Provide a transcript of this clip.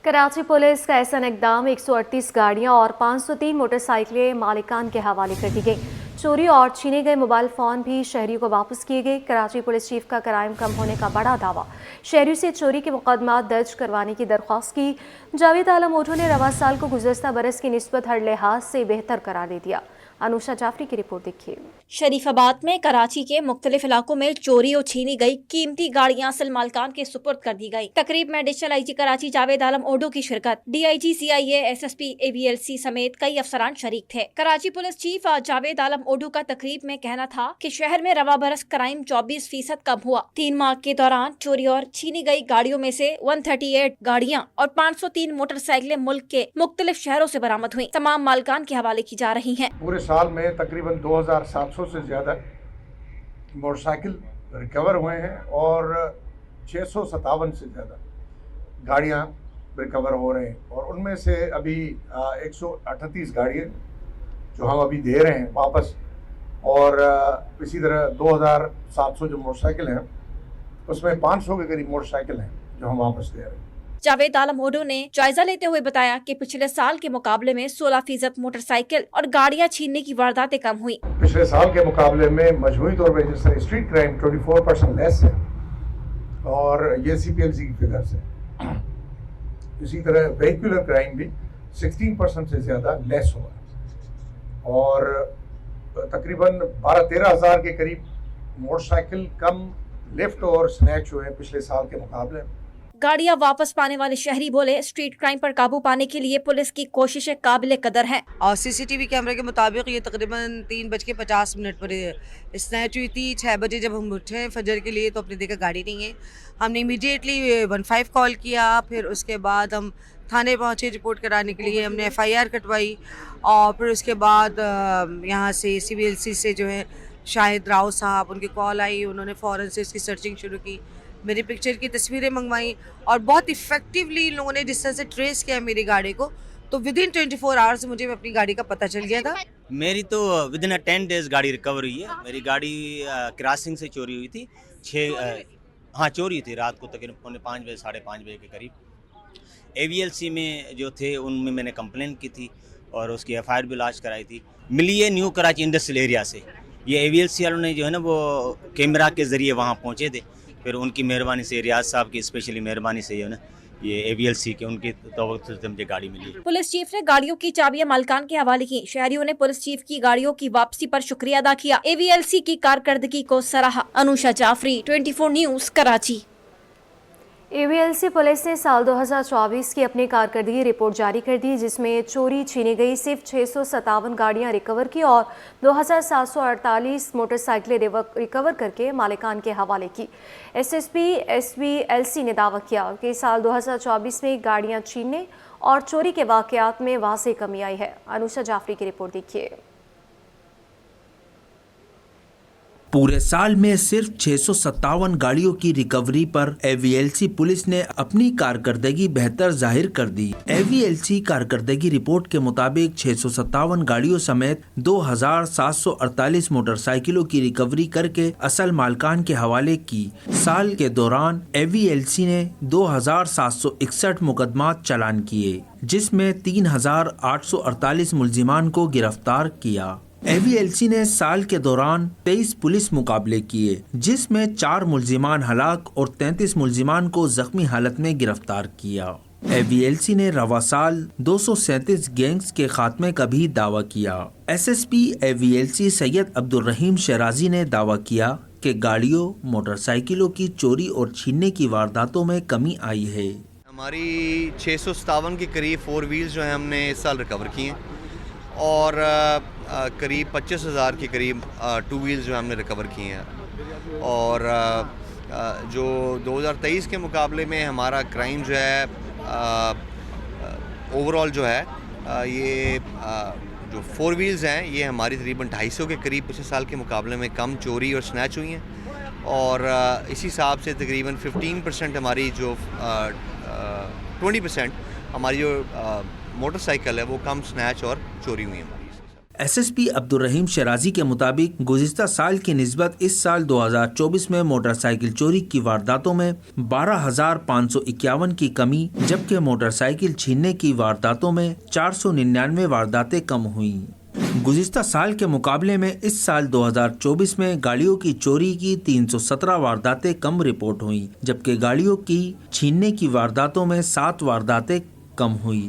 Karachi police का ऐसा इकदाम 138 गाड़ियां और 503 मोटरसाइकिलें मालिकान के हवाले कर दी गई। चोरी और छीने गए मोबाइल फ़ोन भी शहरियों को वापस किए गए। कराची पुलिस चीफ का क्राइम कम होने का बड़ा दावा। शहरियों से चोरी के मुकदमा दर्ज करवाने की दरख्वास्त की। जावेद आलम ओढो ने रवा साल को गुज़श्ता बरस की निस्बत हर लिहाज से बेहतर करार दे दिया। अनुषा जाफरी की रिपोर्ट देखिए। शरीफाबाद में कराची के मुख्तलिफ इलाकों में चोरी और छीनी गई कीमती गाड़ियां असल मालकान के सुपुर्द कर दी गई। तकरीब में एडिशनल आईजी कराची जावेद आलम ओढो की शिरकत, डीआईजी सीआईए एसएसपी एवीएलसी समेत कई अफसरान शरीक थे। कराची पुलिस चीफ जावेद आलम ओढो का तकरीब में कहना था कि शहर में रवा बरस क्राइम 24% कम हुआ। 3 माह के दौरान चोरी और छीनी गई गाड़ियों में से 138 गाड़ियां और 503 मोटरसाइकिलें मुल्क के मुख्तलिफ शहरों से बरामद हुई। तमाम मालकान के हवाले की जा रही हैं। पूरे साल में तकरीबन 2700 से ज़्यादा मोटरसाइकिल रिकवर हुए हैं और 657 से ज़्यादा गाड़ियां रिकवर हो रहे हैं और उनमें से अभी 138 गाड़ियां जो हम अभी दे रहे हैं वापस, और इसी तरह 2700 जो मोटरसाइकिल हैं उसमें 500 के करीब मोटरसाइकिल हैं जो हम वापस दे रहे हैं। जावेद आलम ओढो ने जायजा लेते हुए बताया कि पिछले साल के मुकाबले में 16% मोटरसाइकिल और गाड़ियां छीनने की वारदातें कम हुई। पिछले साल के मुकाबले में मजमूई तौर पर जिस तरह स्ट्रीट क्राइम 24% लेस है और ये CPLC की फिगर्स है, इसी तरह वेहिकुलर क्राइम भी 16% से ज़्यादा लेस हुआ और तकरीबन 12-13 हज़ार के करीब मोटरसाइकिल कम लिफ्ट और स्नैच हुए पिछले साल के मुकाबले में। गाड़ियां वापस पाने वाले शहरी बोले, स्ट्रीट क्राइम पर काबू पाने के लिए पुलिस की कोशिशें काबिले कदर हैं। और CCTV कैमरे के मुताबिक ये तकरीबन 3:50 पर स्नैच हुई थी। 6 बजे जब हम उठे फजर के लिए तो अपने देखा गाड़ी नहीं है। हमने इमीडिएटली 15 कॉल किया, फिर उसके बाद हम थाने पहुंचे रिपोर्ट कराने के लिए। हमने FIR कटवाई और फिर उसके बाद यहाँ से CVLC से जो है शाहिद राव साहब, उनकी कॉल आई, उन्होंने फ़ौरन से इसकी सर्चिंग शुरू की, मेरी पिक्चर की तस्वीरें मंगवाई और बहुत इफ़ेक्टिवली इन लोगों ने जिस तरह से ट्रेस किया मेरी गाड़ी को, तो विदिन 24 आवर्स मुझे अपनी गाड़ी का पता चल गया था। मेरी तो विदिन 10 डेज़ गाड़ी रिकवर हुई है। मेरी गाड़ी क्रॉसिंग से चोरी हुई थी। चोरी हुई थी रात को तकरीबन 5 बजे 5:30 बजे के करीब। AVLC में जो थे उनमें मैंने कंप्लेन की थी और उसकी FIR भी लॉन्च कराई थी। मिली है न्यू कराची इंडस्ट्रियल एरिया से। ये AVLC वालों ने जो है ना वो कैमरा के ज़रिए वहाँ पहुँचे थे, फिर उनकी मेहरबानी से, रियाज साहब की स्पेशली मेहरबानी से, ना ये AVLC के उनकी तवज्जो से मुझे गाड़ी मिली। पुलिस चीफ ने गाड़ियों की चाबियां मालकान के हवाले की। शहरियों ने पुलिस चीफ की गाड़ियों की वापसी पर शुक्रिया अदा किया। AVLC की कारकर्दगी को सराहा। Anusha Jafri, 24 news, Karachi. AVLC police ने साल 2024 की अपनी कारकर्दगी रिपोर्ट जारी कर दी, जिसमें चोरी छीनी गई सिर्फ 657 गाड़ियां रिकवर की और 2748 मोटरसाइकिलें रिकवर करके मालिकान के हवाले की। SSP SVLC ने दावा किया कि साल 2024 में गाड़ियां छीनने और चोरी के वाकयात में वाज़ेह कमी आई है। अनुषा जाफरी की रिपोर्ट देखिए। पूरे साल में सिर्फ 657 गाड़ियों की रिकवरी पर AVLC पुलिस ने अपनी कारकर्दगी बेहतर जाहिर कर दी। AVLC कारकर्दगी रिपोर्ट के मुताबिक 657 गाड़ियों समेत 2748 मोटरसाइकिलों की रिकवरी करके असल मालकान के हवाले की। साल के दौरान AVLC ने 2761 मुकदमात चालान किए, जिसमें 3848 मुल्जिमान को गिरफ्तार किया। AVLC ने साल के दौरान 23 पुलिस मुकाबले किए, जिसमें 4 मुल्जिमान हलाक और 33 मुल्जिमान को जख्मी हालत में गिरफ्तार किया। AVLC ने रवा साल 237 गैंग्स के खात्मे का भी दावा किया। SSP AVLC सैयद अब्दुल रहीम शराजी ने दावा किया कि गाड़ियों मोटरसाइकिलों की चोरी और छीनने की वारदातों में कमी आई है। हमारी 657 के करीब 4 व्हील्स जो हैं हमने इस साल रिकवर किए हैं और करीब 25,000 के करीब 2 व्हील्स जो हमने रिकवर किए हैं और जो 2023 के मुकाबले में हमारा क्राइम जो है ओवरऑल जो है ये जो 4 व्हील्स हैं ये हमारी तकरीबन 250 के करीब पिछले साल के मुकाबले में कम चोरी और स्नैच हुई हैं और इसी हिसाब से तकरीबन 15% हमारी जो 20% हमारी जो मोटरसाइकिल है वो कम स्नैच और चोरी हुई है। SSP عبدالرحیم شرازی کے مطابق گزشتہ سال کی نسبت اس سال 2024 میں موٹر سائیکل چوری کی وارداتوں میں 12,551 کی کمی، جبکہ موٹر سائیکل چھیننے کی وارداتوں میں 499 وارداتیں کم ہوئیں۔ گزشتہ سال کے مقابلے میں اس سال 2024 میں گاڑیوں کی چوری کی 317 وارداتیں کم رپورٹ ہوئیں، جبکہ گاڑیوں کی چھیننے کی وارداتوں میں 7 وارداتیں کم ہوئی۔